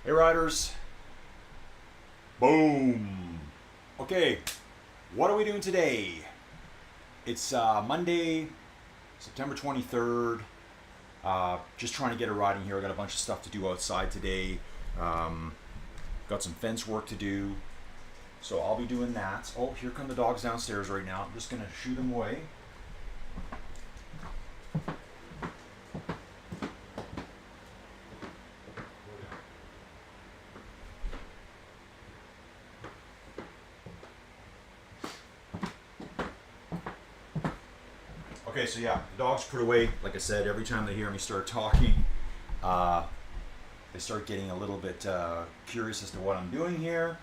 Hey riders, boom. Okay, what are we doing today? It's Monday, September 23rd. Just trying to get a ride in here. I got a bunch of stuff to do outside today. Got some fence work to do. So I'll be doing that. Oh, here come the dogs downstairs right now. I'm just gonna shoo them away. Okay, so yeah, the dogs put away. Like I said, every time they hear me start talking, they start getting a little bit curious as to what I'm doing here.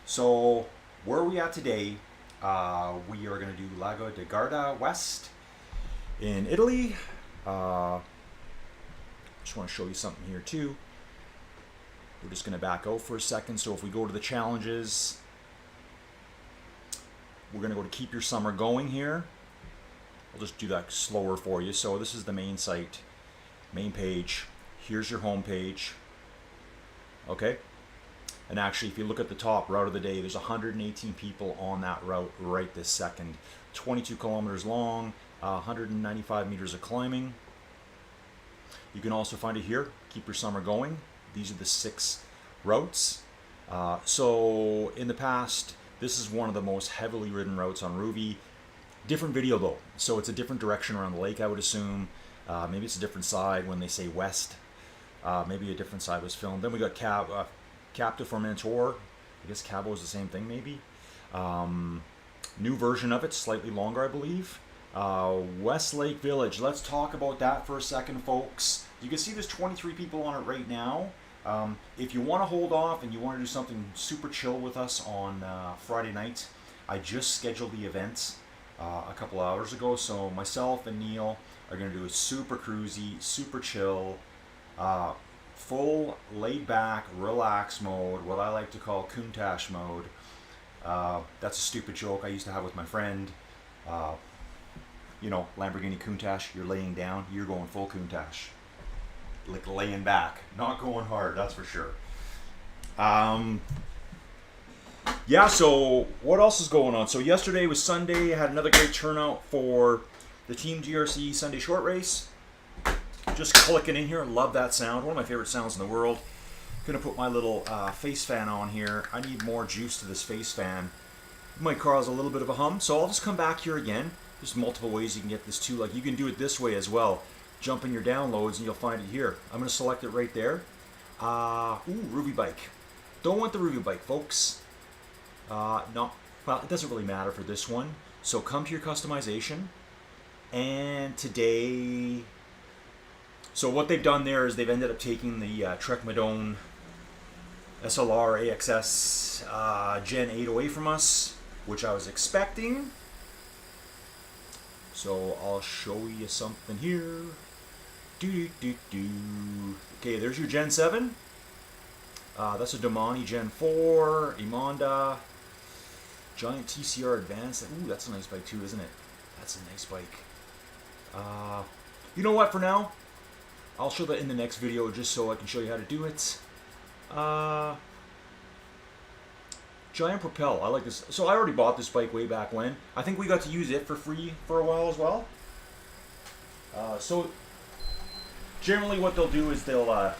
So where are we at today? We are going to do Lago di Garda West in Italy. Just want to show you something here too. We're just going to back out for a second. So if we go to the challenges, we're going to go to Keep Your Summer Going here. I'll just do that slower for you. So this is the main site, main page. Here's your home page. Okay. And actually, if you look at the top, route of the day, there's 118 people on that route right this second. 22 kilometers long, 195 meters of climbing. You can also find it here, Keep Your Summer Going. These are the 6 routes. So in the past, this is one of the most heavily ridden routes on ROUVY. Different video though, so it's a different direction around the lake, I would assume. Maybe it's a different side when they say west. Maybe a different side was filmed. Then we got Captive for Niteor. I guess Cabo is the same thing, maybe. New version of it, slightly longer, I believe. Westlake Village. Let's talk about that for a second, folks. You can see there's 23 people on it right now. If you want to hold off and you want to do something super chill with us on Friday night, I just scheduled the event a couple hours ago. So myself and Neil are going to do a super cruisy, super chill, full laid back, relax mode, what I like to call Countach mode. That's a stupid joke I used to have with my friend. You know, Lamborghini Countach, you're laying down, you're going full Countach. Like laying back, not going hard, that's for sure. Yeah, so what else is going on? So yesterday was Sunday. I had another great turnout for the Team GRC Sunday short race. Just clicking in here. Love that sound. One of my favorite sounds in the world. Gonna put my little face fan on here. I need more juice to this face fan. It might cause a little bit of a hum. So I'll just come back here again. There's multiple ways you can get this too. Like you can do it this way as well. Jump in your downloads and you'll find it here. I'm gonna select it right there. Ooh, ROUVY bike. Don't want the ROUVY bike, folks. No, well, it doesn't really matter for this one. So come to your customization, and today, so what they've done there is they've ended up taking the Trek Madone SLR AXS Gen 8 away from us, which I was expecting. So I'll show you something here. Okay, there's your Gen 7. That's a Domani Gen 4, Imonda. Giant TCR Advance. Ooh, that's a nice bike too, isn't it? That's a nice bike. You know what, for now, I'll show that in the next video just so I can show you how to do it. Giant Propel. I like this. So I already bought this bike way back when. I think we got to use it for free for a while as well. So generally what they'll do is they'll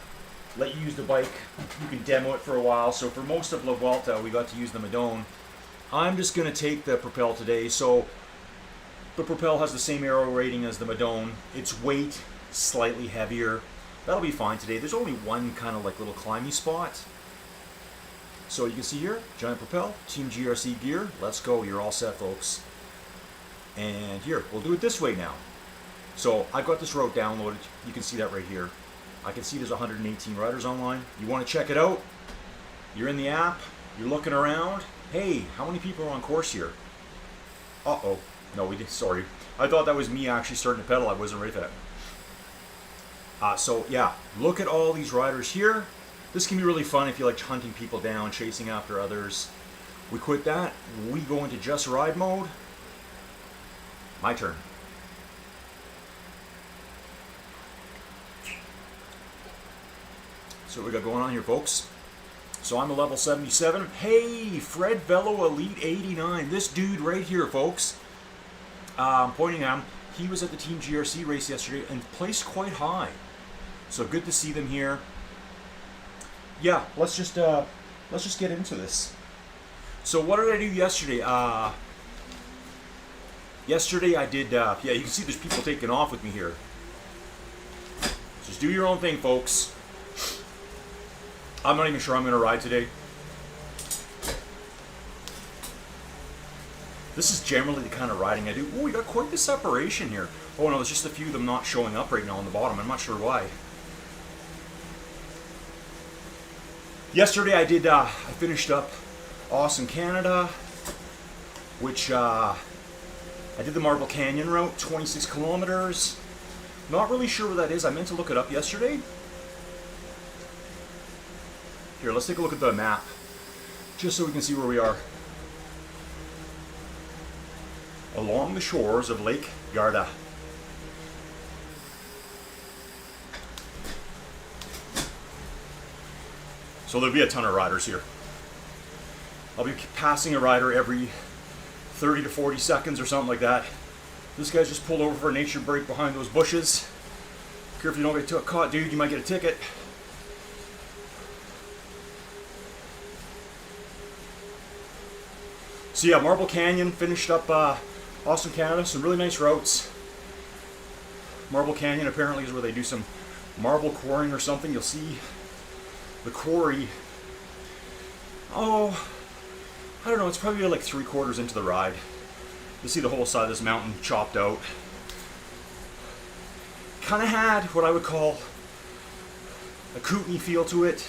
let you use the bike. You can demo it for a while. So for most of La Vuelta, we got to use the Madone. I'm just going to take the Propel today. So the Propel has the same aero rating as the Madone. Its weight, slightly heavier. That'll be fine today. There's only one kind of like little climby spot. So you can see here, Giant Propel, Team GRC gear. Let's go. You're all set, folks. And here, we'll do it this way now. So I've got this route downloaded. You can see that right here. I can see there's 118 riders online. You want to check it out? You're in the app. You're looking around. Hey, how many people are on course here? Uh-oh. No, we did. Sorry. I thought that was me actually starting to pedal. I wasn't ready for that. So, yeah. Look at all these riders here. This can be really fun if you like hunting people down, chasing after others. We quit that. We go into just ride mode. My turn. So what we got going on here, folks? So I'm a level 77. Hey, Fred Velo Elite 89. This dude right here, folks. I'm pointing at him. He was at the Team GRC race yesterday and placed quite high. So good to see them here. Yeah, let's just get into this. So what did I do yesterday? Yesterday I did. Yeah, you can see there's people taking off with me here. Just do your own thing, folks. I'm not even sure I'm going to ride today. This is generally the kind of riding I do. Oh, we got quite the separation here. Oh no, there's just a few of them not showing up right now on the bottom. I'm not sure why. Yesterday I did, I finished up Awesome Canada, which I did the Marble Canyon route, 26 kilometers. Not really sure what that is. I meant to look it up yesterday. Here, let's take a look at the map, just so we can see where we are. Along the shores of Lake Garda. So there'll be a ton of riders here. I'll be passing a rider every 30 to 40 seconds or something like that. This guy's just pulled over for a nature break behind those bushes. Careful you don't get caught, dude. You might get a ticket. So yeah, Marble Canyon finished up Awesome Canada. Some really nice routes. Marble Canyon apparently is where they do some marble quarrying or something. You'll see the quarry. Oh, I don't know. It's probably like 3/4 into the ride. You'll see the whole side of this mountain chopped out. Kind of had what I would call a Kootenai feel to it.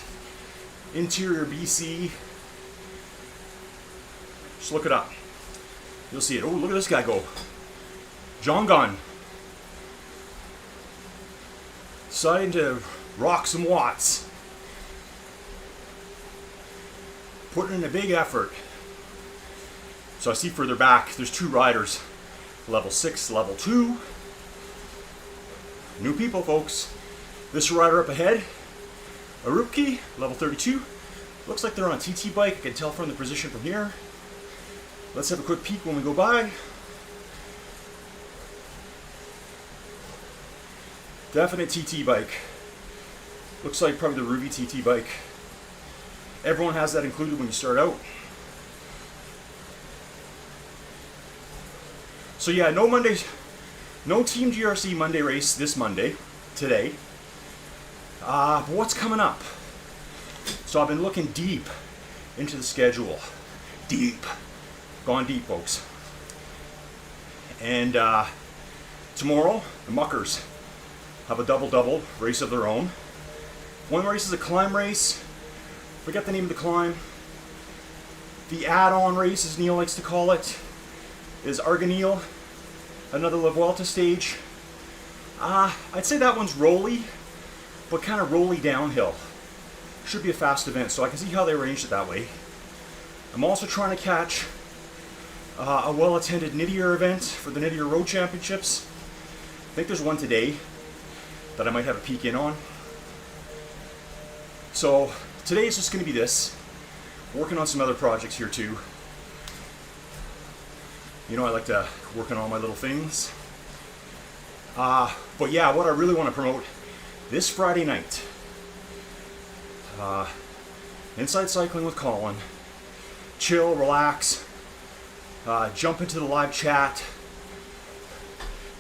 Interior BC. Just look it up. You'll see it. Oh, look at this guy go. John Gunn. Deciding to rock some watts. Putting in a big effort. So I see further back, there's two riders. Level 6, level 2. New people, folks. This rider up ahead, a ROUVY, level 32. Looks like they're on a TT bike. I can tell from the position from here. Let's have a quick peek when we go by. Definite TT bike. Looks like probably the ROUVY TT bike. Everyone has that included when you start out. So yeah, no Mondays, no Team GRC Monday race this Monday, today. But what's coming up? So I've been looking deep into the schedule. Deep. Gone deep, folks. And tomorrow, the Muckers have a double-double race of their own. One race is a climb race. Forget the name of the climb. The add-on race, as Neil likes to call it, is Arganil, another La Vuelta stage. I'd say that one's rolly, but kind of rolly downhill. Should be a fast event, so I can see how they arranged it that way. I'm also trying to catch a well-attended Niteor event for the Niteor Road Championships. I think there's one today that I might have a peek in on. So today is just going to be this. Working on some other projects here too. You know, I like to work on all my little things. But yeah, what I really want to promote this Friday night, Inside Cycling with Colin. Chill, relax, jump into the live chat,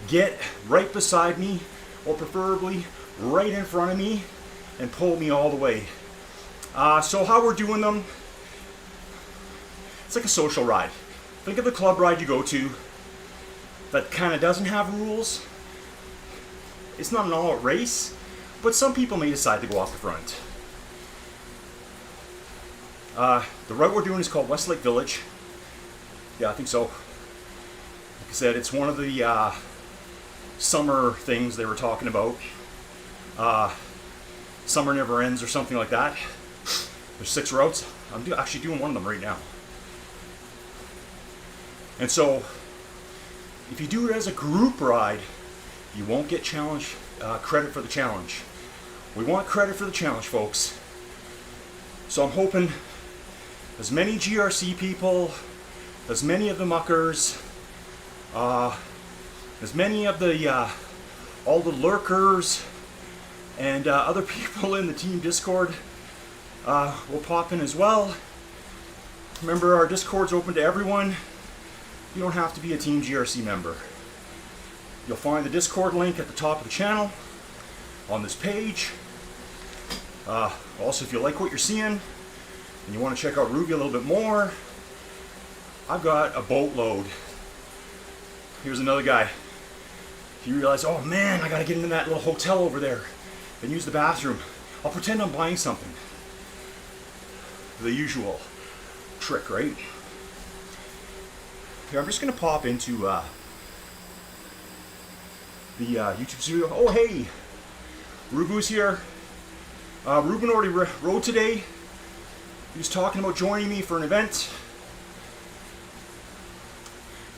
get right beside me, or preferably right in front of me, and pull me all the way. So how we're doing them, it's like a social ride. Think of the club ride you go to that kind of doesn't have rules. It's not an all-out race, but some people may decide to go off the front. The route we're doing is called Westlake Village. Yeah, I think so. Like I said, it's one of the summer things they were talking about. Summer Never Ends or something like that. There's 6 routes. I'm actually doing one of them right now. And so, if you do it as a group ride, you won't get credit for the challenge. We want credit for the challenge, folks. So I'm hoping as many GRC people, as many of the muckers, as many of the all the lurkers and other people in the team Discord will pop in as well. Remember, our Discord's open to everyone. You don't have to be a Team GRC member. You'll find the Discord link at the top of the channel on this page. Also, if you like what you're seeing and you want to check out ROUVY a little bit more, I've got a boatload. Here's another guy. If you realize, oh man, I gotta get into that little hotel over there and use the bathroom, I'll pretend I'm buying something. The usual trick, right? Here, I'm just gonna pop into the YouTube studio. Oh hey, Rubu's here. Ruben already rode today. He was talking about joining me for an event.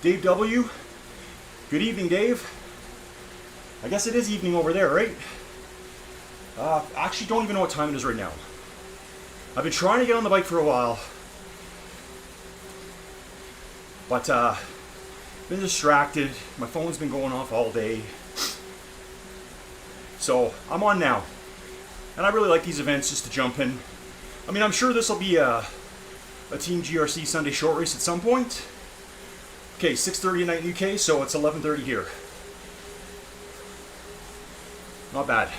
Dave W. Good evening, Dave. I guess it is evening over there, right? I actually don't even know what time it is right now. I've been trying to get on the bike for a while, but been distracted. My phone's been going off all day. So I'm on now. And I really like these events just to jump in. I mean, I'm sure this will be a Team GRC Sunday short race at some point. Okay, 6:30 at night in UK, so it's 11:30 here. Not bad.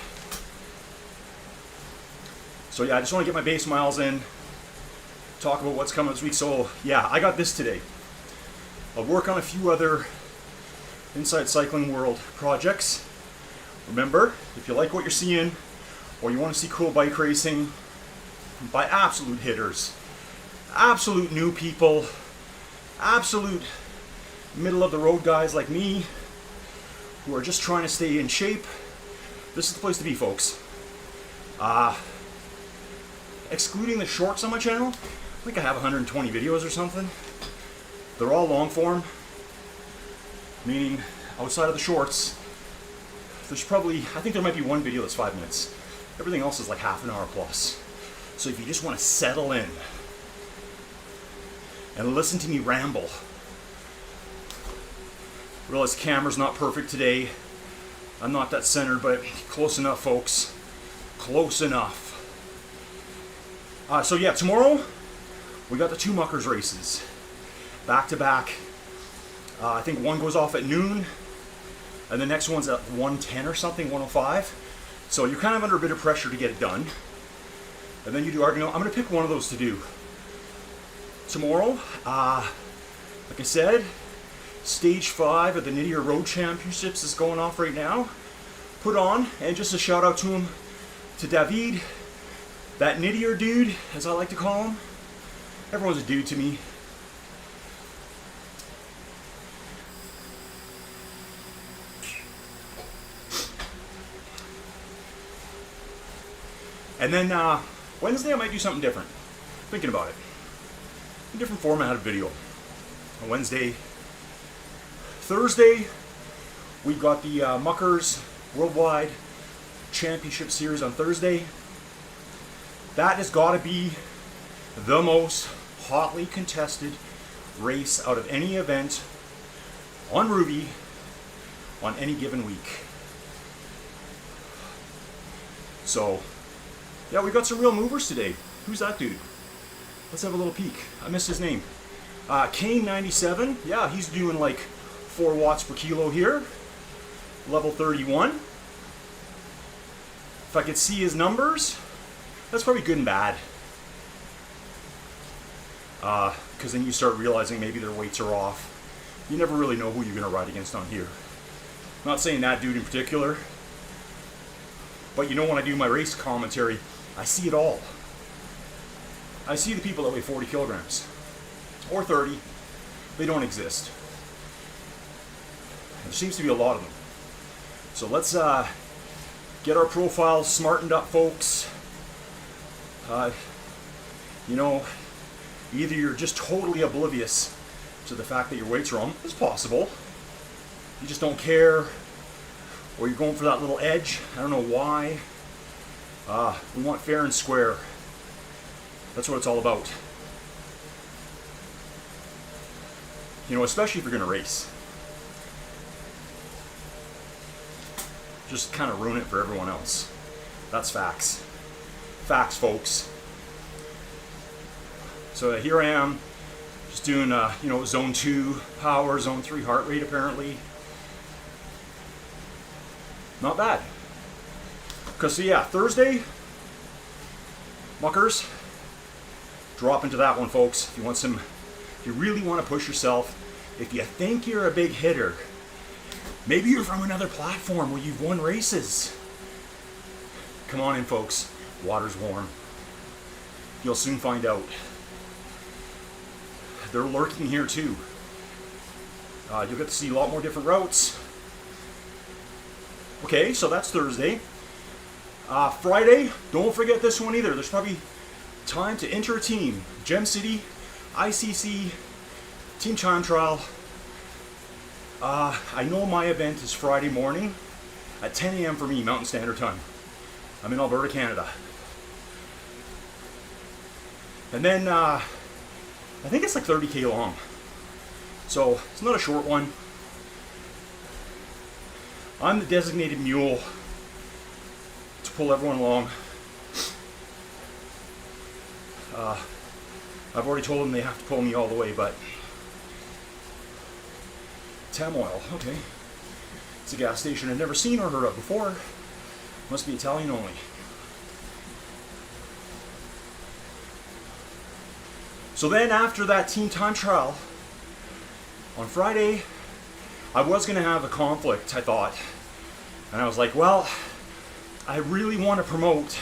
So yeah, I just want to get my base miles in, talk about what's coming this week. So yeah, I got this today. I'll work on a few other Inside Cycling World projects. Remember, if you like what you're seeing, or you want to see cool bike racing by absolute hitters, absolute new people, absolute middle of the road guys like me, who are just trying to stay in shape, this is the place to be, folks. Excluding the shorts on my channel, I think I have 120 videos or something. They're all long form, meaning outside of the shorts, there's probably, I think there might be one video that's 5 minutes. Everything else is like half an hour plus. So if you just want to settle in and listen to me ramble, realize the camera's not perfect today. I'm not that centered, but close enough, folks. Close enough. So yeah, tomorrow we got the 2 Muckers races, back to back. I think one goes off at noon, and the next one's at 1:10 or something, 1:05. So you're kind of under a bit of pressure to get it done. And then you do Argonaut. I'm going to pick one of those to do tomorrow. Like I said, Stage 5 of the Niteor Road Championships is going off right now. Put on, and just a shout out to him, to David, that Niteor dude, as I like to call him. Everyone's a dude to me. And then Wednesday I might do something different. Thinking about it. A different format of video. On Wednesday. Thursday, we've got the Muckers Worldwide Championship Series on Thursday. That has got to be the most hotly contested race out of any event on ROUVY on any given week. So, yeah, we got some real movers today. Who's that dude? Let's have a little peek. I missed his name. Kane97. Yeah, he's doing like 4 watts per kilo here. Level 31. If I could see his numbers, that's probably good and bad. Because then you start realizing maybe their weights are off. You never really know who you're going to ride against on here. I'm not saying that dude in particular. But you know, when I do my race commentary, I see it all. I see the people that weigh 40 kilograms. Or 30. They don't exist. There seems to be a lot of them. So let's get our profiles smartened up, folks. You know, either you're just totally oblivious to the fact that your weight's wrong. It's possible. You just don't care. Or you're going for that little edge. I don't know why. We want fair and square. That's what it's all about. You know, especially if you're going to race. Just kind of ruin it for everyone else. That's facts. Facts, folks. So here I am, just doing, you know, zone 2 power, zone 3 heart rate apparently. Not bad. Because, so yeah, Thursday, Muckers, drop into that one, folks. If you want some, if you really want to push yourself, if you think you're a big hitter, maybe you're from another platform where you've won races. Come on in, folks. Water's warm. You'll soon find out. They're lurking here too. You'll get to see a lot more different routes. Okay, so that's Thursday. Friday, don't forget this one either. There's probably time to enter a team. Gem City, ICC, Team Time Trial. I know my event is Friday morning at 10 a.m. for me, Mountain Standard Time. I'm in Alberta, Canada. And then, I think it's like 30K long. So, it's not a short one. I'm the designated mule to pull everyone along. I've already told them they have to pull me all the way, but... Tamoil, okay. It's a gas station I've never seen or heard of before. Must be Italian only. So then after that team time trial, on Friday, I was going to have a conflict, I thought. And I was like, well, I really want to promote,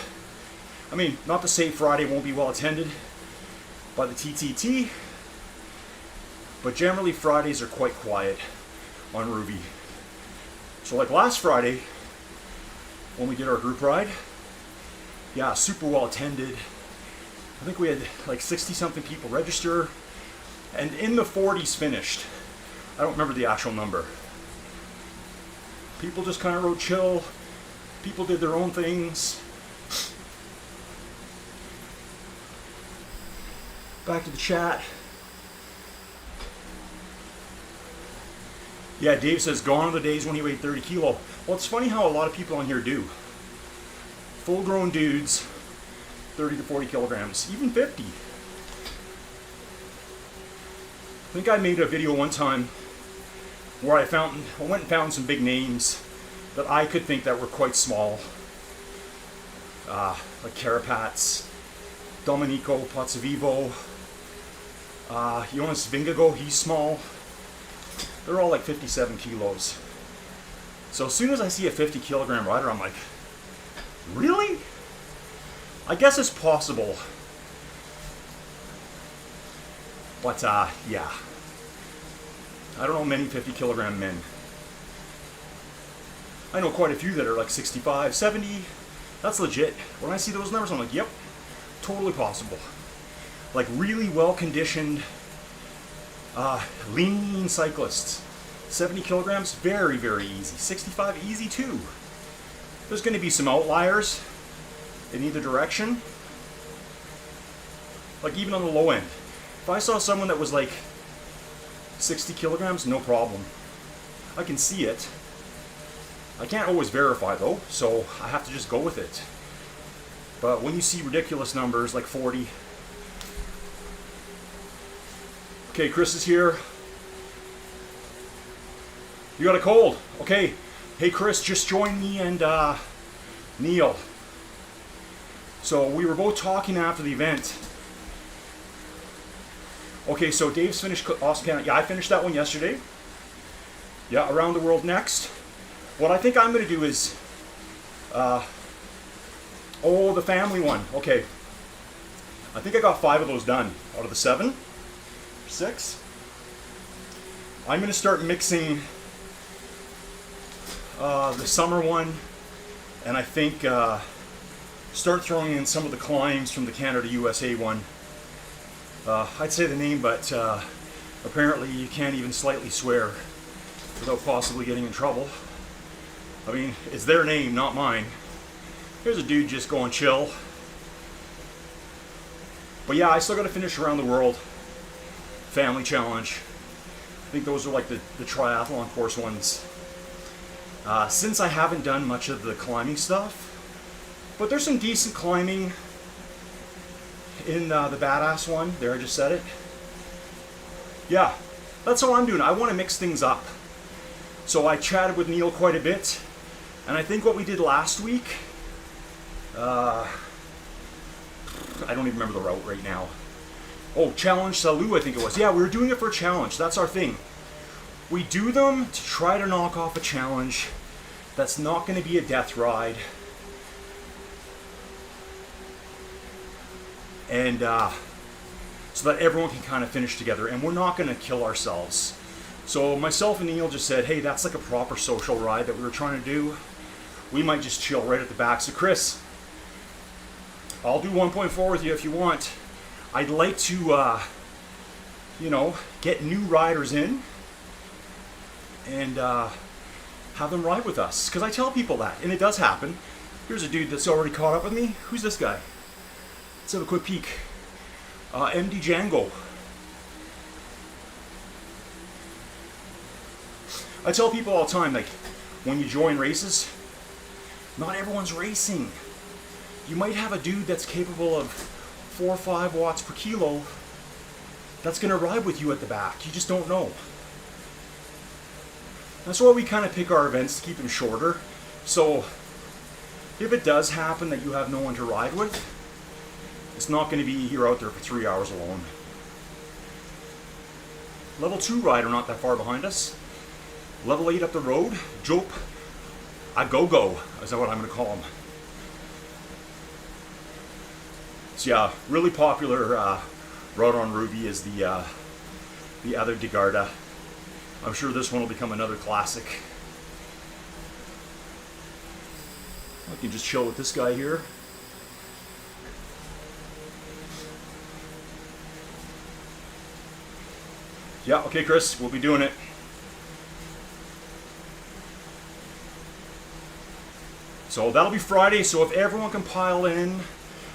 I mean, not to say Friday won't be well attended by the TTT, but generally Fridays are quite quiet on ROUVY. So like last Friday, when we did our group ride, yeah, super well attended. I think we had like 60 something people register, and in the 40s finished. I don't remember the actual number. People just kind of rode chill. People did their own things. Back to the chat. Yeah, Dave says, gone are the days when he weighed 30 kilo. Well, it's funny how a lot of people on here do. Full-grown dudes, 30 to 40 kilograms, even 50. I think I made a video one time where I went and found some big names that I could think that were quite small. Like Carapats, Domenico Pozzovivo, Jonas Vingegaard, he's small. They're all like 57 kilos. So as soon as I see a 50 kilogram rider, I'm like, really? I guess it's possible. But yeah. I don't know many 50 kilogram men. I know quite a few that are like 65, 70. That's legit. When I see those numbers, I'm like, yep, totally possible. Like really well conditioned, lean cyclists. 70 kilograms, very, very easy. 65, easy too. There's going to be some outliers in either direction. Like even on the low end. If I saw someone that was like 60 kilograms, no problem. I can see it. I can't always verify though, so I have to just go with it. But when you see ridiculous numbers like 40. Okay, Chris is here. You got a cold? Okay. Hey Chris, just join me and Neil. So we were both talking after the event. Okay, so Dave's finished Awesome Canada. Yeah, I finished that one yesterday. Yeah, Around the World next. What I think I'm going to do is, the family one. Okay. I think I got 5 of those done out of the 7. 6. I'm going to start mixing the summer one, and I think start throwing in some of the climbs from the Canada USA one. I'd say the name, but apparently you can't even slightly swear without possibly getting in trouble. I mean, it's their name, not mine. Here's a dude just going chill. But yeah, I still got to finish Around the World, Family Challenge. I think those are like the triathlon course ones. Since I haven't done much of the climbing stuff, but there's some decent climbing in the badass one. There, I just said it. Yeah, that's how I'm doing. I want to mix things up. So I chatted with Neil quite a bit, and I think what we did last week, I don't even remember the route right now. Oh, Challenge Salou, I think it was. Yeah, we were doing it for a challenge. That's our thing. We do them to try to knock off a challenge that's not going to be a death ride. And so that everyone can kind of finish together, and we're not going to kill ourselves. So myself and Neil just said, hey, that's like a proper social ride that we were trying to do. We might just chill right at the back. So Chris, I'll do 1.4 with you if you want. I'd like to, you know, get new riders in and have them ride with us. Because I tell people that, and it does happen. Here's a dude that's already caught up with me. Who's this guy? Let's have a quick peek. MD Django. I tell people all the time, like, when you join races, not everyone's racing. You might have a dude that's capable of 4 or 5 watts per kilo that's going to ride with you at the back. You just don't know. That's why we kind of pick our events to keep them shorter. So if it does happen that you have no one to ride with, it's not going to be you're out there for 3 hours alone. Level 2 rider not that far behind us. Level 8 up the road, Jope a go-go, is that what I'm going to call him. So yeah, really popular route on ROUVY is the Lago di Garda. I'm sure this one will become another classic. I can just chill with this guy here. Yeah, okay Chris, we'll be doing it. So that'll be Friday, so if everyone can pile in,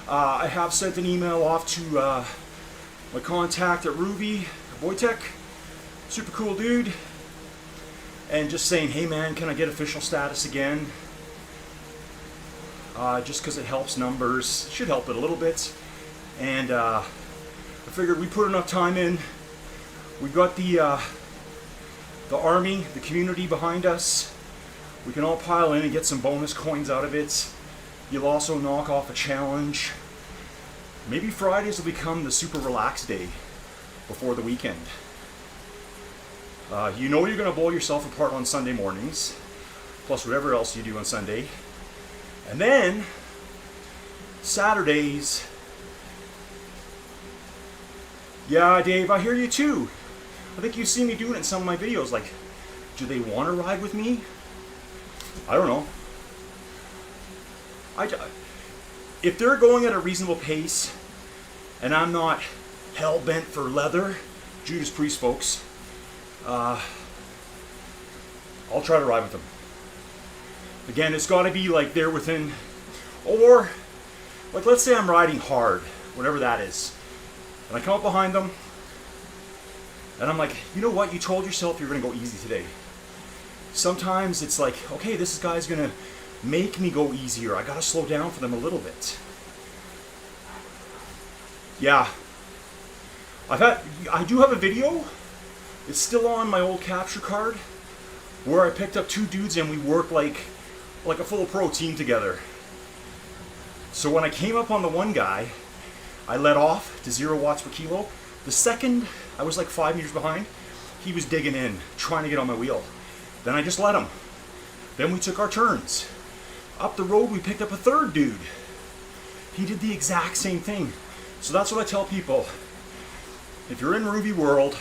I have sent an email off to my contact at ROUVY, Wojtek, super cool dude, and just saying, hey man, can I get official status again? Just because it helps numbers, should help it a little bit, and I figured we put enough time in. We've got the army, the community behind us. We can all pile in and get some bonus coins out of it. You'll also knock off a challenge. Maybe Fridays will become the super relaxed day before the weekend. You know you're going to blow yourself apart on Sunday mornings, plus whatever else you do on Sunday. And then Saturdays, yeah, Dave, I hear you too. I think you've seen me doing it in some of my videos. Like, do they want to ride with me? I don't know. If they're going at a reasonable pace, and I'm not hell-bent for leather, Judas Priest folks, I'll try to ride with them. Again, it's got to be like they're within, or like let's say I'm riding hard, whatever that is, and I come up behind them, and I'm like, you know what, you told yourself you're going to go easy today. Sometimes it's like, okay, this guy's going to make me go easier. I got to slow down for them a little bit. Yeah. I do have a video. It's still on my old capture card where I picked up 2 dudes and we worked like a full pro team together. So when I came up on the one guy, I let off to 0 watts per kilo. The second, I was like 5 meters behind. He was digging in, trying to get on my wheel. Then I just let him. Then we took our turns. Up the road, we picked up a 3rd dude. He did the exact same thing. So that's what I tell people. If you're in ROUVY world,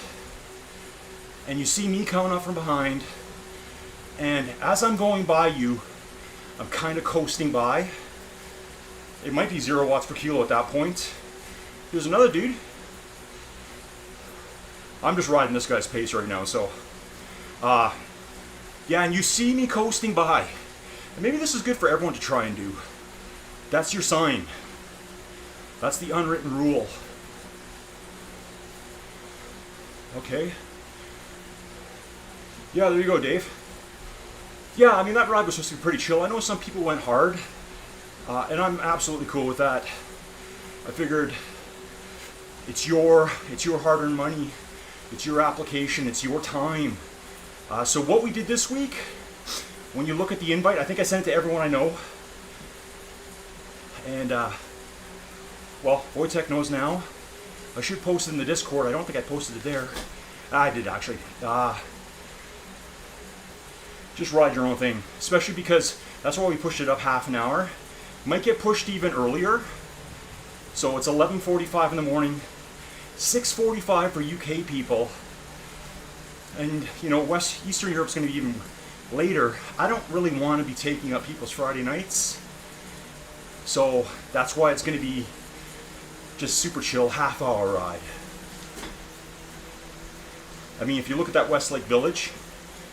and you see me coming up from behind, and as I'm going by you, I'm kind of coasting by. It might be 0 watts per kilo at that point. There's another dude. I'm just riding this guy's pace right now, so yeah, and you see me coasting by, and maybe this is good for everyone to try and do. That's your sign. That's the unwritten rule. Okay. Yeah, there you go, Dave. Yeah, I mean, that ride was supposed to be pretty chill. I know some people went hard, and I'm absolutely cool with that. I figured it's your hard-earned money, it's your application, it's your time. So what we did this week, when you look at the invite, I think I sent it to everyone I know. And, well, Wojtek knows now. I should post it in the Discord. I don't think I posted it there. I did, actually. Just ride your own thing, especially because that's why we pushed it up half an hour. Might get pushed even earlier. So it's 11:45 in the morning, 6:45 for UK people. And, you know, Eastern Europe's going to be even later. I don't really want to be taking up people's Friday nights. So that's why it's going to be just super chill, half-hour ride. I mean, if you look at that Westlake Village,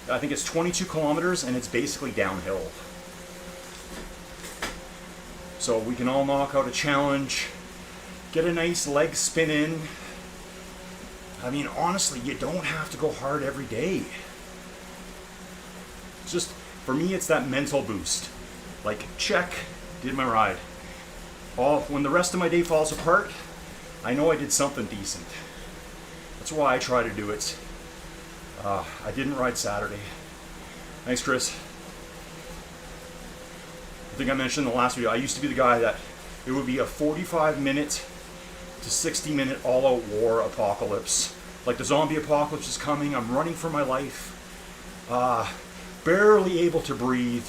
I think it's 22 kilometers and it's basically downhill. So we can all knock out a challenge, get a nice leg spin in. I mean, honestly, you don't have to go hard every day. It's just, for me, it's that mental boost. Like, check, did my ride. When the rest of my day falls apart, I know I did something decent. That's why I try to do it. I didn't ride Saturday. Thanks, Chris. I think I mentioned in the last video, I used to be the guy that it would be a 45-minute to 60-minute all-out war apocalypse. Like the zombie apocalypse is coming, I'm running for my life. Barely able to breathe.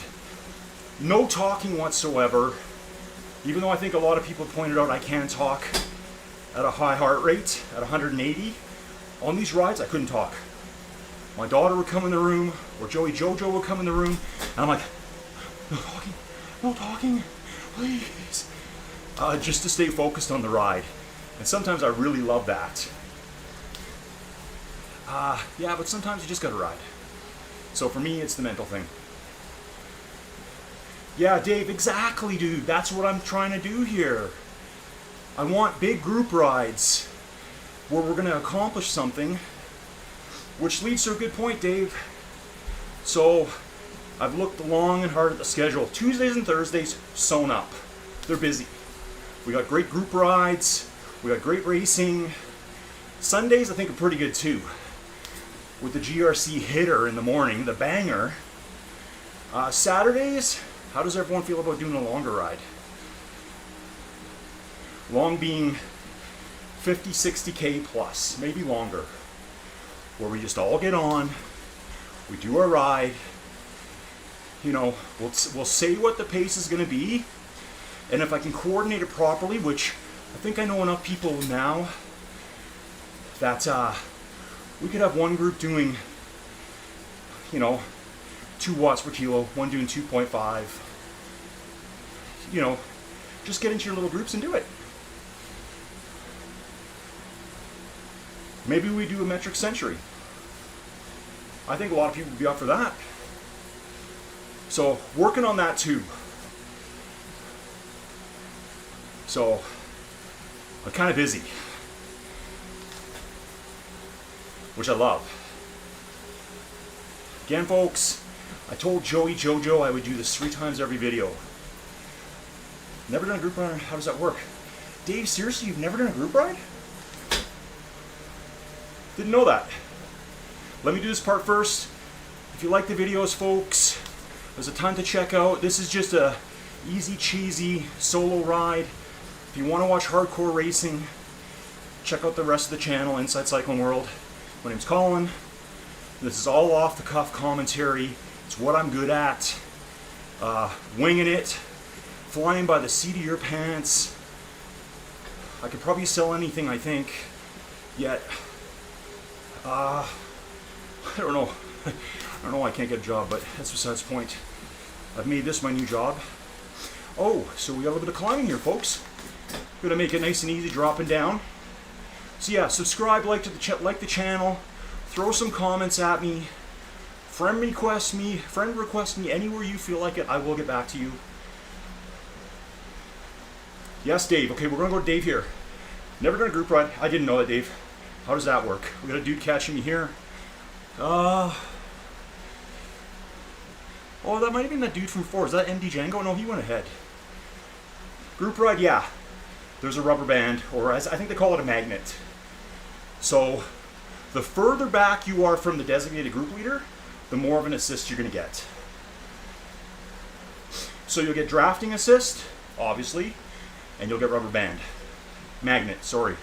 No talking whatsoever. Even though I think a lot of people pointed out I can talk at a high heart rate, at 180. On these rides, I couldn't talk. My daughter would come in the room, or Joey Jojo would come in the room, and I'm like, no talking, please. Just to stay focused on the ride. And sometimes I really love that. Yeah, but sometimes you just gotta ride. So for me, it's the mental thing. Yeah, Dave, exactly, dude. That's what I'm trying to do here. I want big group rides where we're gonna accomplish something. Which leads to a good point, Dave. So, I've looked long and hard at the schedule. Tuesdays and Thursdays, sewn up. They're busy. We got great group rides. We got great racing. Sundays, I think, are pretty good too. With the GRC hitter in the morning, the banger. Saturdays, how does everyone feel about doing a longer ride? Long being 50, 60K plus, maybe longer. Where we just all get on, we do our ride, you know, we'll say what the pace is going to be, and if I can coordinate it properly, which I think I know enough people now, that we could have one group doing, you know, 2 watts per kilo, one doing 2.5, you know, just get into your little groups and do it. Maybe we do a metric century. I think a lot of people would be up for that. So, working on that too. So, I'm kind of busy. Which I love. Again, folks, I told Joey Jojo I would do this 3 times every video. Never done a group ride? How does that work? Dave, seriously, you've never done a group ride? Didn't know that. Let me do this part first. If you like the videos, folks, there's a ton to check out. This is just a easy, cheesy solo ride. If you want to watch hardcore racing, check out the rest of the channel, Inside Cycling World. My name's Colin. This is all off-the-cuff commentary. It's what I'm good at. Winging it, flying by the seat of your pants. I could probably sell anything, I think, yet I don't know. I don't know why I can't get a job, but that's besides the point. I've made this my new job. Oh, so we got a little bit of climbing here, folks. Gonna make it nice and easy, dropping down. So yeah, subscribe, like the channel, throw some comments at me, friend request me anywhere you feel like it. I will get back to you. Yes, Dave. Okay, we're gonna go to Dave here. Never done a group ride. I didn't know that, Dave. How does that work? We got a dude catching me here. Oh, that might have been that dude from 4. Is that MD Django? No, he went ahead. Group ride, yeah. There's a rubber band, or as I think they call it, a magnet. So the further back you are from the designated group leader, the more of an assist you're going to get. So you'll get drafting assist, obviously, and you'll get rubber band. Magnet, sorry.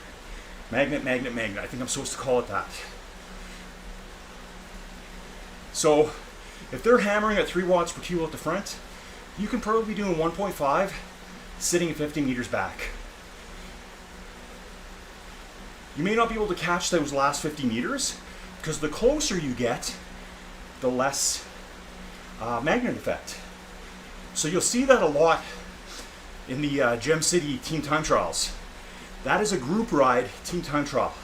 Magnet. I think I'm supposed to call it that. So if they're hammering at 3 watts per kilo at the front, you can probably be doing 1.5 sitting 50 meters back. You may not be able to catch those last 50 meters because the closer you get, the less magnet effect. So you'll see that a lot in the Gem City team time trials. That is a group ride team time trial.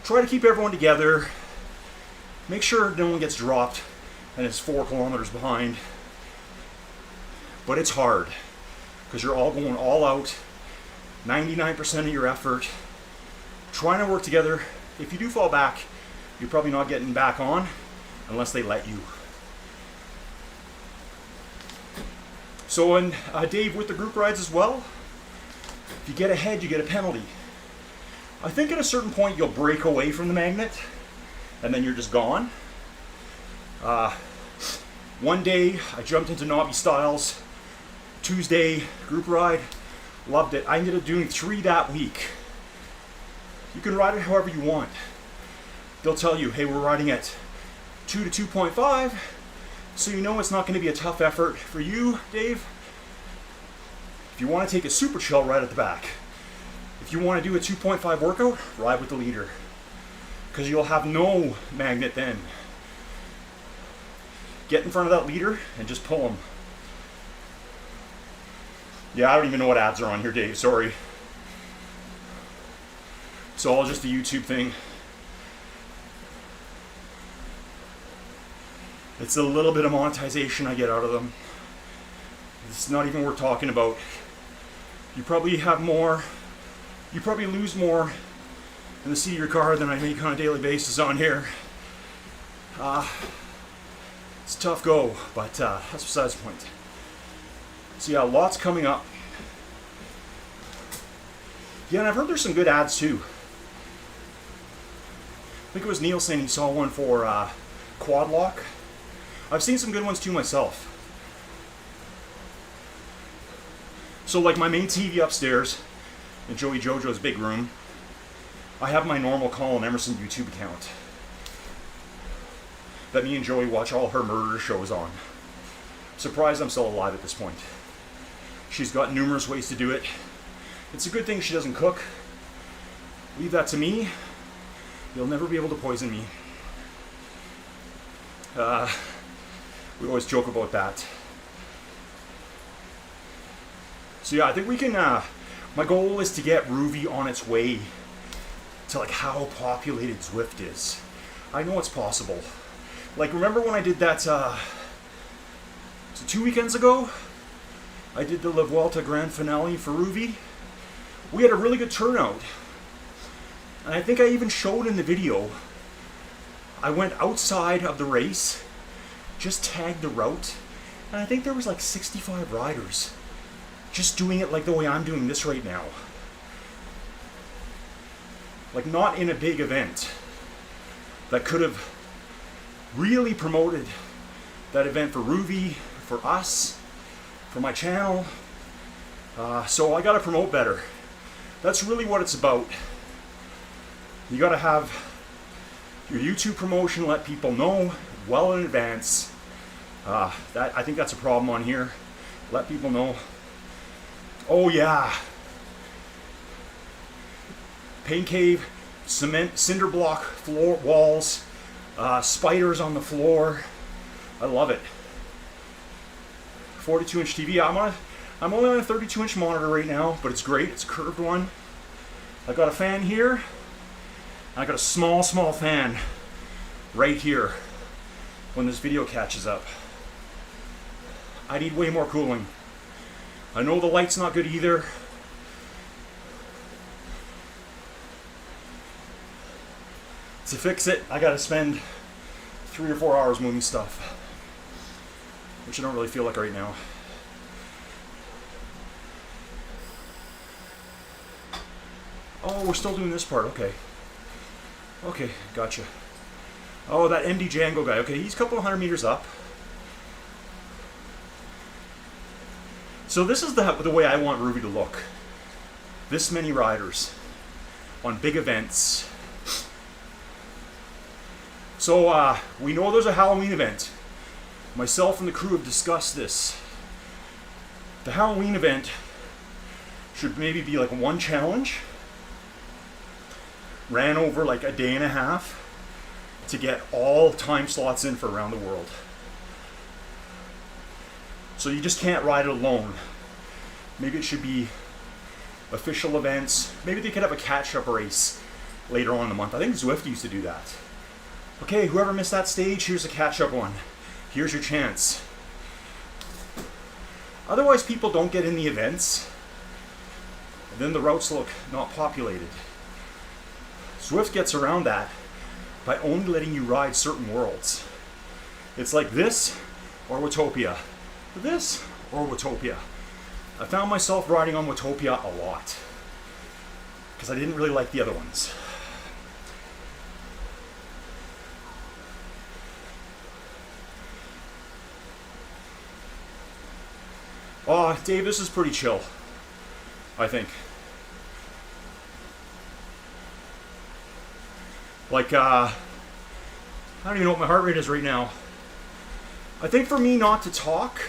Try to keep everyone together. Make sure no one gets dropped and is 4 kilometers behind. But it's hard because you're all going all out, 99% of your effort, trying to work together. If you do fall back, you're probably not getting back on unless they let you. So, and Dave, with the group rides as well, if you get ahead, you get a penalty. I think at a certain point you'll break away from the magnet and then you're just gone. One day I jumped into Nobby Styles, Tuesday group ride, loved it. I ended up doing 3 that week. You can ride it however you want. They'll tell you, hey, we're riding at 2 to 2.5, so you know it's not going to be a tough effort for you, Dave. If you want to take a super chill, ride at the back. If you want to do a 2.5 workout, ride with the leader, because you'll have no magnet then. Get in front of that leader and just pull him. Yeah, I don't even know what ads are on here, Dave, sorry. It's all just a YouTube thing. It's a little bit of monetization I get out of them. It's not even worth talking about. You probably have more, you probably lose more in the seat of your car than I make on a daily basis on here. It's a tough go, but that's besides the point. So yeah, lots coming up. Yeah, and I've heard there's some good ads too. I think it was Neil saying he saw one for quad lock. I've seen some good ones too myself. So like my main TV upstairs in Joey Jojo's big room, I have my normal Colin Emerson YouTube account that me and Joey watch all her murder shows on. Surprised I'm still alive at this point. She's got numerous ways to do it. It's a good thing she doesn't cook. Leave that to me. You'll never be able to poison me. We always joke about that. So yeah, I think we can, my goal is to get ROUVY on its way to like how populated Zwift is. I know it's possible. Like, remember when I did that, so 2 weekends ago? I did the La Vuelta Grand Finale for ROUVY. We had a really good turnout. And I think I even showed in the video, I went outside of the race, just tagged the route, and I think there was like 65 riders just doing it like the way I'm doing this right now. Like, not in a big event that could have really promoted that event for ROUVY, for us, for my channel. So I gotta promote better. That's really what it's about. You gotta have your YouTube promotion, let people know well in advance. That, I think that's a problem on here. Let people know. Oh yeah. Pain cave, cement, cinder block floor walls, spiders on the floor. I love it. 42-inch TV. I'm only on a 32-inch monitor right now, but it's great. It's a curved one. I got a fan here. I got a small fan right here when this video catches up. I need way more cooling. I know the light's not good either. to fix it, I gotta spend 3 or 4 hours moving stuff, which I don't really feel like right now. Oh, we're still doing this part, okay. Okay, gotcha. Oh, that MD Django guy, okay, he's a couple of 100 meters up. So this is the way I want ROUVY to look. This many riders on big events. So we know there's a Halloween event. Myself and the crew have discussed this. The Halloween event should maybe be like one challenge. Ran over like a day and a half to get all time slots in for around the world. So you just can't ride it alone. Maybe it should be official events. Maybe they could have a catch-up race later on in the month. I think Zwift used to do that. Okay, whoever missed that stage, here's a catch-up one. Here's your chance. Otherwise, people don't get in the events. And then the routes look not populated. Zwift gets around that by only letting you ride certain worlds. It's like this or Watopia. This or Watopia. I found myself riding on Watopia a lot because I didn't really like the other ones. Oh, Dave, this is pretty chill, I think. Like, I don't even know what my heart rate is right now. I think for me not to talk,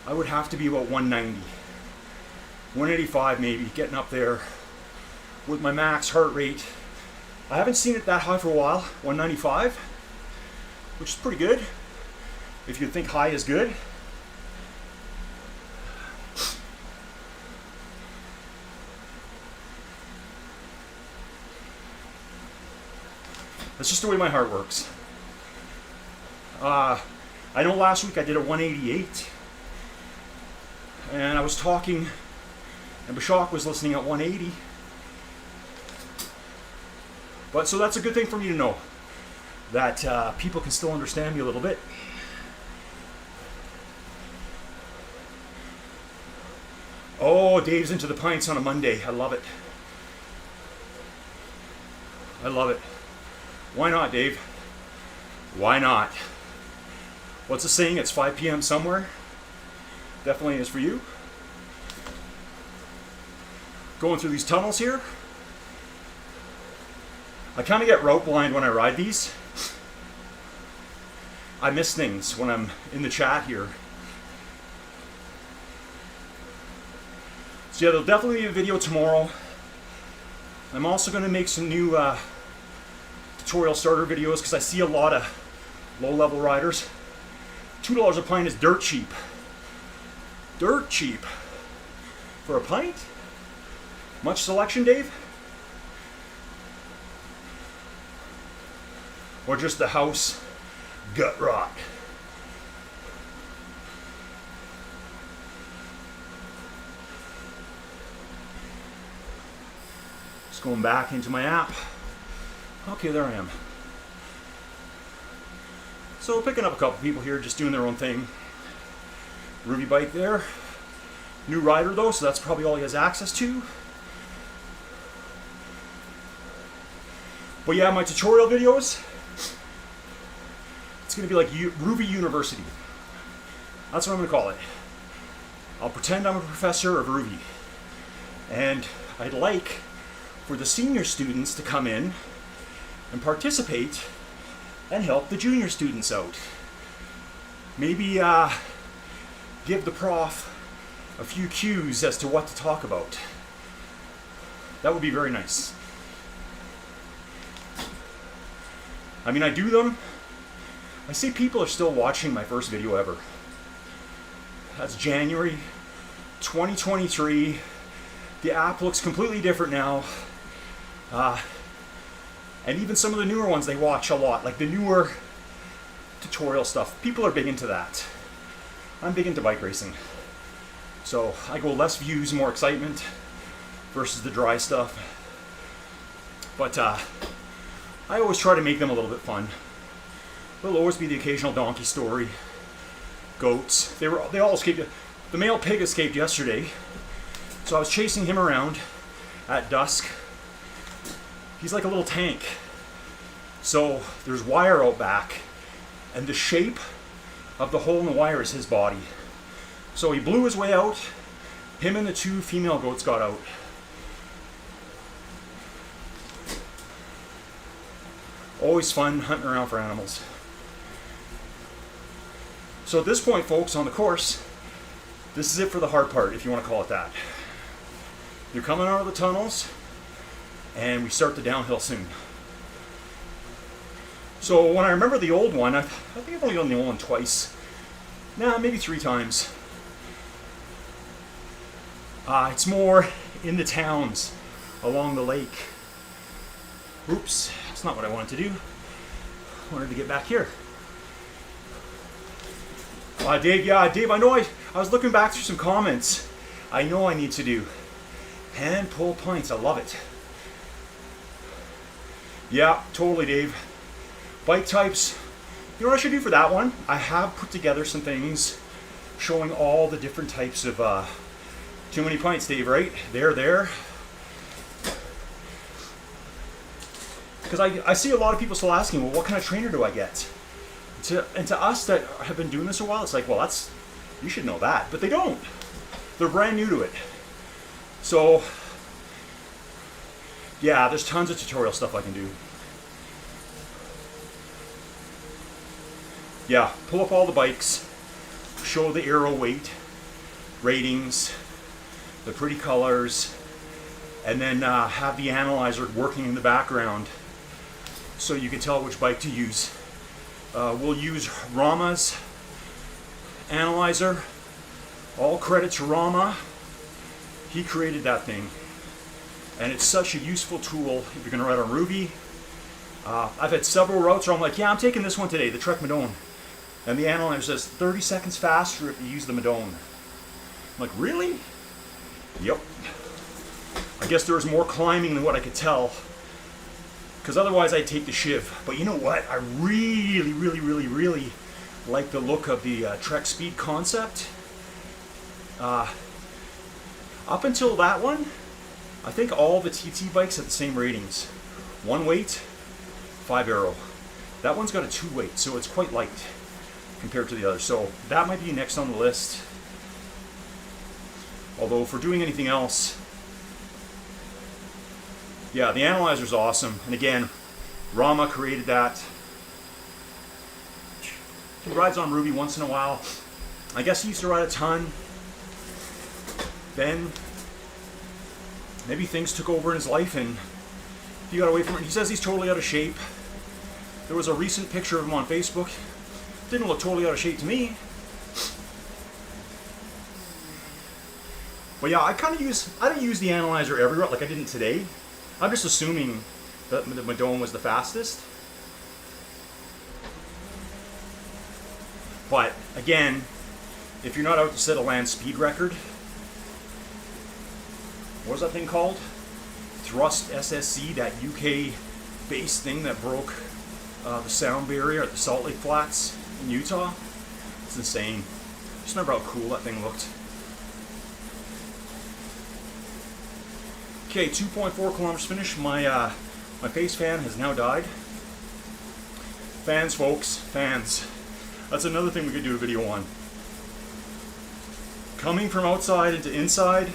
I would have to be about 190. 185 maybe, getting up there with my max heart rate. I haven't seen it that high for a while, 195, which is pretty good, if you think high is good. That's just the way my heart works. I know last week I did a 188, and I was talking, and Bashak was listening at 180. But so that's a good thing for me to know, that people can still understand me a little bit. Oh, Dave's into the pints on a Monday. I love it. I love it. Why not, Dave? Why not? What's the saying? It's 5 p.m. somewhere. Definitely is for you. Going through these tunnels here. I kind of get route blind when I ride these. I miss things when I'm in the chat here. So yeah, there'll definitely be a video tomorrow. I'm also going to make some new tutorial starter videos because I see a lot of low-level riders. $2 a pint is dirt cheap. Dirt cheap. For a pint? Much selection, Dave? Or just the house gut rot? Just going back into my app. Okay, there I am. So picking up a couple people here, just doing their own thing. ROUVY bike there. New rider though, so that's probably all he has access to. But yeah, my tutorial videos, it's going to be like ROUVY University. That's what I'm going to call it. I'll pretend I'm a professor of ROUVY. And I'd like for the senior students to come in and participate and help the junior students out. Maybe give the prof a few cues as to what to talk about. That would be very nice. I mean, I do them. I see people are still watching my first video ever. That's January 2023. The app looks completely different now. And even some of the newer ones they watch a lot, like the newer tutorial stuff. People are big into that. I'm big into bike racing. So I go less views, more excitement versus the dry stuff. But I always try to make them a little bit fun. There'll always be the occasional donkey story. Goats. They all escaped. The male pig escaped yesterday. So I was chasing him around at dusk. He's like a little tank. So there's wire out back, and the shape of the hole in the wire is his body. So he blew his way out. Him and the two female goats got out. Always fun hunting around for animals. So at this point, folks, on the course, this is it for the hard part, if you want to call it that. You're coming out of the tunnels, and we start the downhill soon. So when I remember the old one, I think I've only done the old one twice. Nah, maybe 3 times. It's more in the towns, along the lake. Oops, that's not what I wanted to do. I wanted to get back here. Dave, I know I was looking back through some comments. I know I need to do hand pull pints. I love it. Yeah, totally, Dave. Bike types. You know what I should do for that one? I have put together some things showing all the different types of too many pints, Dave, right? There. Because I see a lot of people still asking, well, what kind of trainer do I get? And to us that have been doing this a while, it's like, well, you should know that. But they don't. They're brand new to it. So, yeah, there's tons of tutorial stuff I can do. Yeah, pull up all the bikes, show the aero weight, ratings, the pretty colors, and then have the analyzer working in the background so you can tell which bike to use. We'll use Rama's analyzer. All credit to Rama. He created that thing. And it's such a useful tool if you're going to ride on ROUVY. I've had several routes where I'm like, yeah, I'm taking this one today, the Trek Madone. And the analyzer says 30 seconds faster if you use the Madone. I'm like, really? Yep. I guess there was more climbing than what I could tell. Because otherwise I'd take the Shiv. But you know what? I really like the look of the Trek Speed concept. Up until that one, I think all the TT bikes have the same ratings. 1 weight, 5 aero. That one's got a 2 weight, so it's quite light compared to the others. So that might be next on the list. Although if we're doing anything else, yeah, the analyzer's awesome. And again, Rama created that. He rides on ROUVY once in a while. I guess he used to ride a ton. Then maybe things took over in his life and he got away from it. He says he's totally out of shape. There was a recent picture of him on Facebook. Didn't look totally out of shape to me. But yeah, I don't use the analyzer everywhere like I didn't today. I'm just assuming that the Madone was the fastest. But again, if you're not out to set a land speed record, what was that thing called? Thrust SSC, that UK based thing that broke the sound barrier at the Salt Lake Flats in Utah. It's insane. Just remember how cool that thing looked. Okay, 2.4 kilometers finished. My face fan has now died. Fans, folks, fans. That's another thing we could do a video on. Coming from outside into inside,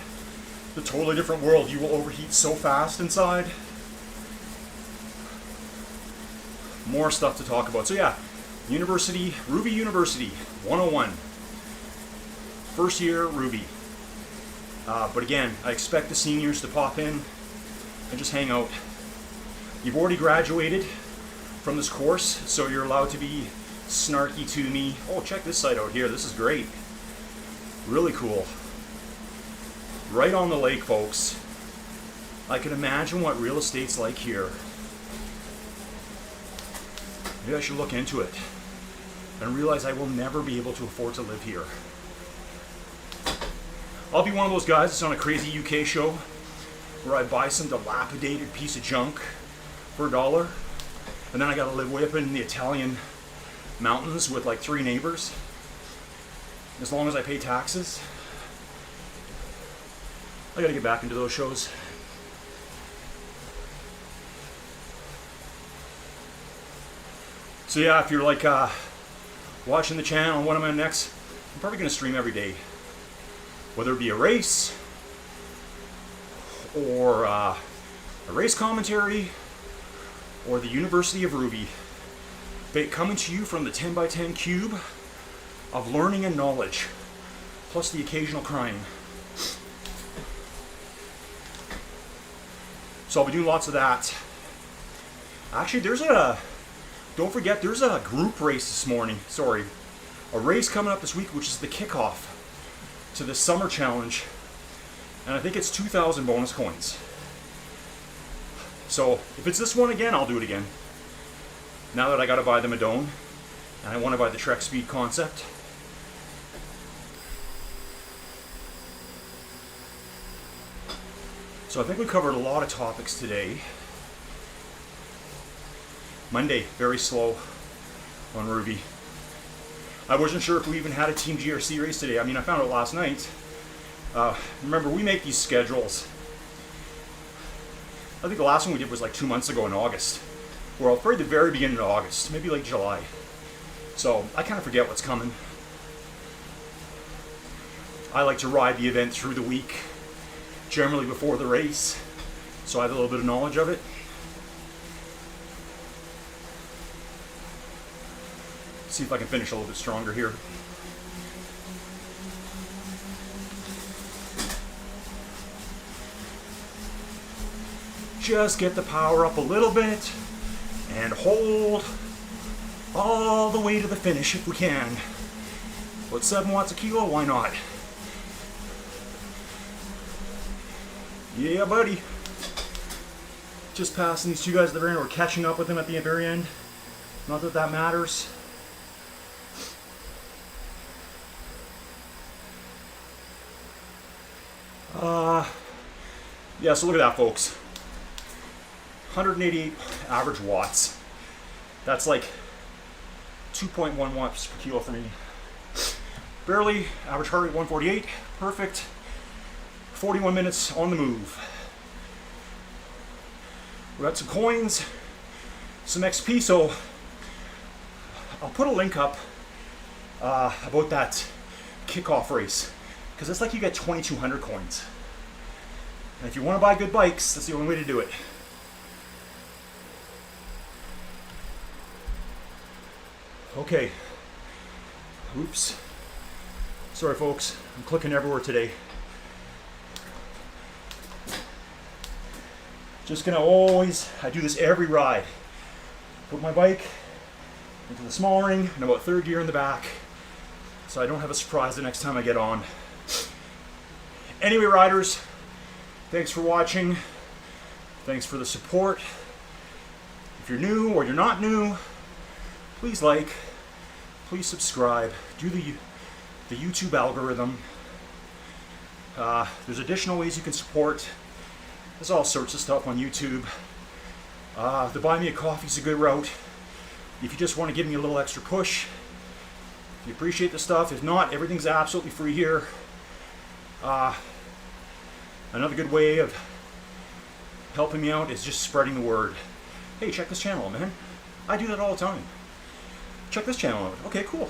a totally different world. You will overheat so fast inside. More stuff to talk about. So yeah, University, ROUVY University 101. First year ROUVY. But again, I expect the seniors to pop in and just hang out. You've already graduated from this course, so you're allowed to be snarky to me. Oh, check this site out here. This is great. Really cool. Right on the lake, folks. I can imagine what real estate's like here. Maybe I should look into it and realize I will never be able to afford to live here. I'll be one of those guys that's on a crazy UK show where I buy some dilapidated piece of junk for $1 And then I gotta live way up in the Italian mountains with like 3 neighbors. As long as I pay taxes, I gotta get back into those shows. So yeah, if you're like watching the channel, one of my next, I'm probably gonna stream every day. Whether it be a race, or a race commentary, or the University of ROUVY. Coming to you from the 10x10 cube of learning and knowledge, plus the occasional crying. So I'll be doing lots of that. Actually, don't forget, there's a group race this morning. Sorry. A race coming up this week, which is the kickoff to the summer challenge. And I think it's 2,000 bonus coins. So if it's this one again, I'll do it again. Now that I gotta buy the Madone, and I wanna buy the Trek Speed Concept. So I think we covered a lot of topics today. Monday, very slow on ROUVY. I wasn't sure if we even had a Team GRC race today. I mean, I found out last night. Remember, we make these schedules. I think the last one we did was like 2 months ago in August. Well, probably the very beginning of August, maybe like July. So I kind of forget what's coming. I like to ride the event through the week, generally before the race, so I have a little bit of knowledge of it. See if I can finish a little bit stronger here. Just get the power up a little bit and hold all the way to the finish if we can. About 7 watts a kilo, why not? Yeah, buddy. Just passing these 2 guys at the very end. We're catching up with them at the very end. Not that that matters. Yeah, so look at that, folks. 188 average watts. That's like 2.1 watts per kilo for me. Barely. Average heart rate 148. Perfect. 41 minutes on the move. We got some coins, some XP, so I'll put a link up about that kickoff race, because it's like you get 2,200 coins. And if you want to buy good bikes, that's the only way to do it. Okay. Oops. Sorry, folks. I'm clicking everywhere today. Just gonna I do this every ride. Put my bike into the small ring and about 3rd gear in the back, so I don't have a surprise the next time I get on. Anyway, riders, thanks for watching. Thanks for the support. If you're new or you're not new, please like, please subscribe. Do the YouTube algorithm. There's additional ways you can support. There's all sorts of stuff on YouTube. The Buy Me a Coffee is a good route. If you just want to give me a little extra push, if you appreciate the stuff. If not, everything's absolutely free here. Another good way of helping me out is just spreading the word. Hey, check this channel out, man. I do that all the time. Check this channel out. Okay, cool.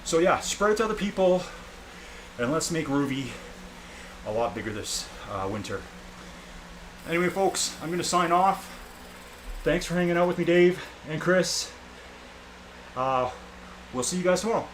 So yeah, spread it to other people, and let's make ROUVY a lot bigger this winter. Anyway, folks, I'm going to sign off. Thanks for hanging out with me, Dave and Chris. We'll see you guys tomorrow.